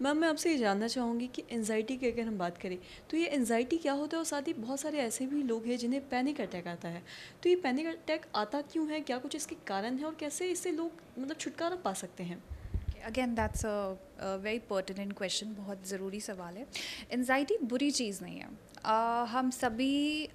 Ma'am मैं आपसे ये जानना चाहूँगी कि एंजाइटी की अगर हम बात करें तो ये एंजाइटी क्या होता है और साथ ही बहुत सारे ऐसे भी लोग हैं जिन्हें पैनिक अटैक आता है। तो ये पैनिक अटैक आता क्यों है, क्या कुछ इसके कारण है और कैसे इससे लोग मतलब छुटकारा पा सकते हैं? Again that's a very pertinent question, बहुत ज़रूरी सवाल है। एनजाइटी बुरी चीज़ नहीं है। हम सभी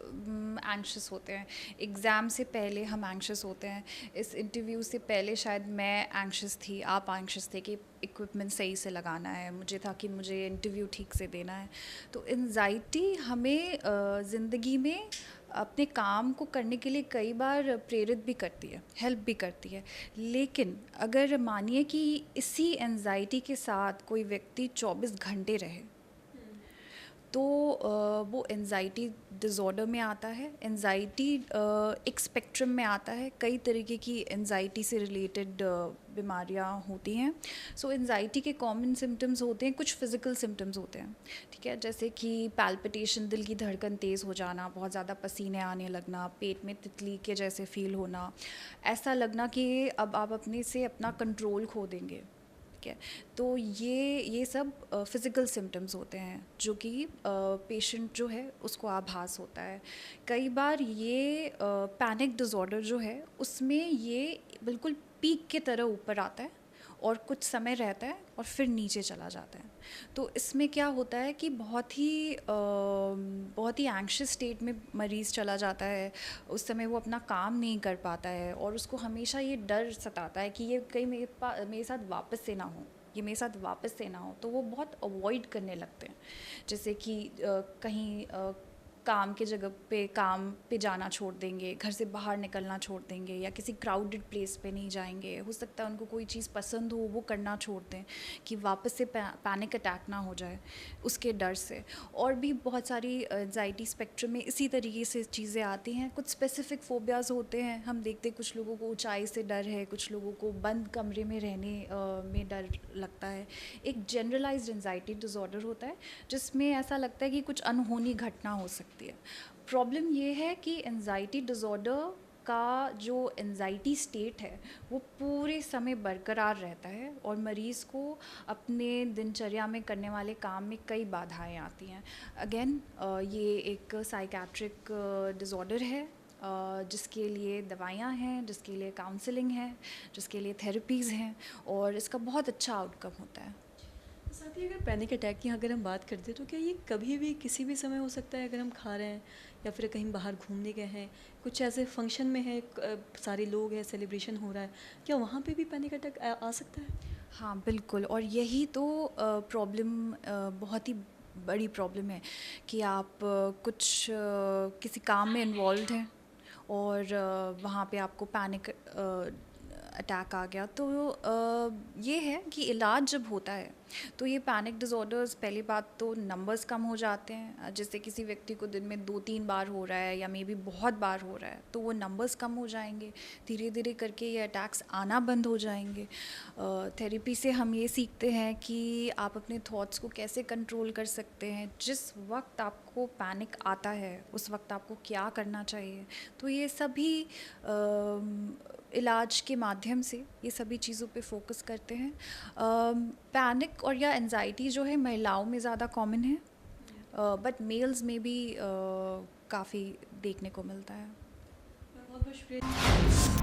एंक्शस होते हैं। एग्ज़ाम से पहले हम एंक्शस होते हैं। इस इंटरव्यू से पहले शायद मैं एंक्शस थी, आप एंक्शस थे कि इक्विपमेंट सही से लगाना है, मुझे था कि मुझे इंटरव्यू ठीक से देना है। तो एनजाइटी हमें ज़िंदगी में अपने काम को करने के लिए कई बार प्रेरित भी करती है, हेल्प भी करती है। लेकिन अगर मानिए कि इसी एनजाइटी के साथ कोई व्यक्ति 24 घंटे रहे, तो वो एनजाइटी डिज़ॉर्डर में आता है। एनजाइटी एक स्पेक्ट्रम में आता है, कई तरीके की एनजाइटी से रिलेटेड बीमारियां होती हैं। सो एनजाइटी के कॉमन सिम्टम्स होते हैं, कुछ फिज़िकल सिम्टम्स होते हैं, ठीक है, जैसे कि पैल्पिटेशन, दिल की धड़कन तेज़ हो जाना, बहुत ज़्यादा पसीने आने लगना, पेट में तितली के जैसे फील होना, ऐसा लगना कि अब आप अपने से अपना कंट्रोल खो देंगे, ठीक है। तो ये सब फिज़िकल सिम्टम्स होते हैं जो कि पेशेंट जो है उसको आभास होता है। कई बार ये पैनिक डिज़ॉर्डर जो है उसमें ये बिल्कुल पीक की तरह ऊपर आता है और कुछ समय रहता है और फिर नीचे चला जाता है। तो इसमें क्या होता है कि बहुत ही एंग्शियस स्टेट में मरीज़ चला जाता है। उस समय वो अपना काम नहीं कर पाता है और उसको हमेशा ये डर सताता है कि ये कहीं मेरे साथ वापस से ना हो, ये मेरे साथ वापस से ना हो। तो वो बहुत अवॉइड करने लगते हैं, जैसे कि कहीं काम के जगह पे काम पे जाना छोड़ देंगे, घर से बाहर निकलना छोड़ देंगे, या किसी क्राउडेड प्लेस पे नहीं जाएंगे। हो सकता है उनको कोई चीज़ पसंद हो वो करना छोड़ दें कि वापस से पैनिक अटैक ना हो जाए उसके डर से। और भी बहुत सारी एंजाइटी स्पेक्ट्रम में इसी तरीके से चीज़ें आती हैं। कुछ स्पेसिफिक फोबियाज़ होते हैं, हम देखते हैं कुछ लोगों को ऊंचाई से डर है, कुछ लोगों को बंद कमरे में रहने में डर लगता है। एक जनरलाइज्ड एंजाइटी डिज़ॉर्डर होता है जिसमें ऐसा लगता है कि कुछ अनहोनी घटना हो सकती है। प्रॉब्लम ये है कि एंजाइटी डिज़ॉर्डर का जो एंजाइटी स्टेट है वो पूरे समय बरकरार रहता है और मरीज़ को अपने दिनचर्या में करने वाले काम में कई बाधाएं आती हैं। अगेन ये एक साइकेट्रिक डिज़ॉर्डर है, जिसके लिए दवाइयाँ हैं, जिसके लिए काउंसलिंग है, जिसके लिए थेरेपीज़ हैं और इसका बहुत अच्छा आउटकम होता है। साथ ही अगर पैनिक अटैक की अगर हम बात करते हैं तो क्या ये कभी भी किसी भी समय हो सकता है, अगर हम खा रहे हैं या फिर कहीं बाहर घूमने गए हैं, कुछ ऐसे फंक्शन में है, सारे लोग हैं, सेलिब्रेशन हो रहा है, क्या वहाँ पे भी पैनिक अटैक आ सकता है? हाँ बिल्कुल, और यही तो प्रॉब्लम, बहुत ही बड़ी प्रॉब्लम है कि आप किसी काम में इन्वॉल्व हैं और वहाँ पे आपको पैनिक अटैक आ गया। तो ये है कि इलाज जब होता है तो ये पैनिक डिज़ॉर्डर्स, पहली बात तो नंबर्स कम हो जाते हैं। जैसे किसी व्यक्ति को दिन में 2-3 बार हो रहा है या मे बी बहुत बार हो रहा है तो वो नंबर्स कम हो जाएंगे, धीरे धीरे करके ये अटैक्स आना बंद हो जाएंगे। थेरेपी से हम ये सीखते हैं कि आप अपने थॉट्स को कैसे कंट्रोल कर सकते हैं, जिस वक्त आपको पैनिक आता है उस वक्त आपको क्या करना चाहिए। तो ये सभी इलाज के माध्यम से ये सभी चीज़ों पे फोकस करते हैं। पैनिक और या एंजाइटी जो है महिलाओं में ज़्यादा कॉमन है, बट मेल्स में भी काफ़ी देखने को मिलता है। बहुत बहुत शुक्रिया।